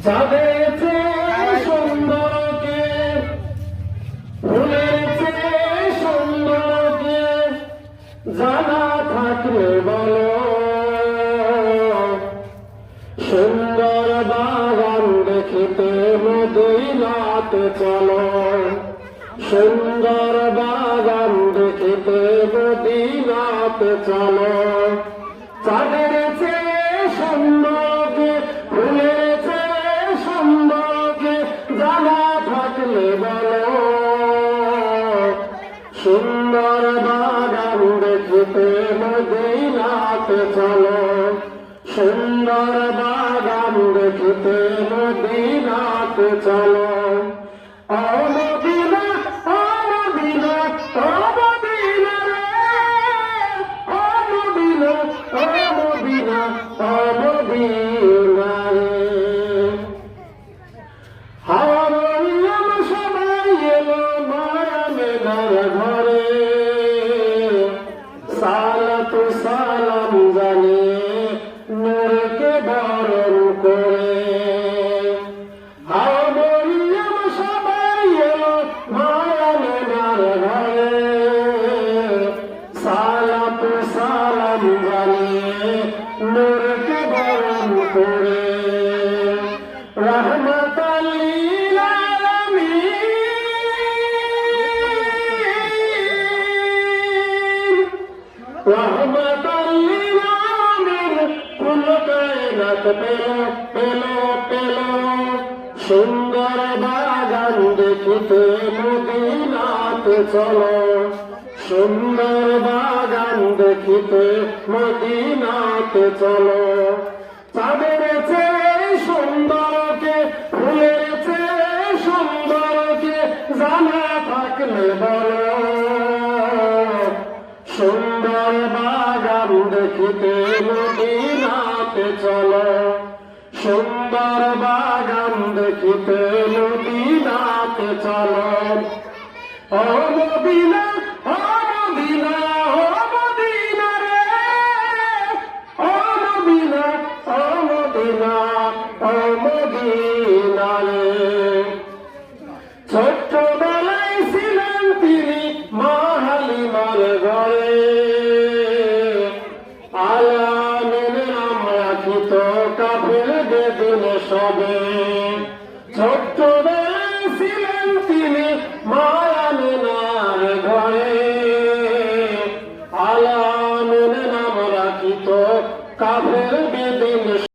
চাঁদের চেয়ে সুন্দরকে, ফুলের চেয়ে সুন্দরকে জানা থাকলে বলো, সুন্দর বাগান দেখিতে মদিনাতে চলো, সুন্দর বাগান দেখিতে মদিনাতে চলো। চাঁদের চেয়ে সুন্দরকে, ফুলের চেয়ে সুন্দরকে জানা থাকলে বলো, সুন্দর বাগান দেখিতে মদিনাতে চলো, সুন্দর বাগান দেখিতে মদিনাতে চলো। ও মদিনা, ও মদিনা, ও মদিনা রে, ও মদিনা, ও মদিনা, ও মদিনা রে। হাওয়া বললাম সবাই এলো মায়া মেলার ঘরে, সালাতু সালাম জানিয়ে নূরকে বরণ করে। হাওয়া বললাম সবাই এলো মায়া মেলার ঘরে, সালাতু সালাম জানিয়ে নূরকে বরণ করে। রহমতাল লিল আলামিন, রহমতাল লিল আলামিন, কুল কায়নাত পেলো পেলো পেলো, সুন্দর বাগান দেখিতে মদিনাতে চলো, সুন্দর বাগান দেখিতে মদিনাতে চলো। চাঁদের চেয়ে সুন্দরকে, ফুলের চেয়ে সুন্দরকে জানা থাকলে বলো, সুন্দর বাগান দেখিতে মদিনাতে চলো, সুন্দর বাগান দেখিতে মদিনাতে চলো। ও মদিনা, ও মদিনা, ও মদিনা রে, ও মদিনা, ও মদিনা, ও মদিনা রে। ছোট্টবেলায় ছিলেন তিনি মা হালিমার ঘরে, আলামিন নাম রাখিত কাফের বেদিন সবে। ছোট্ট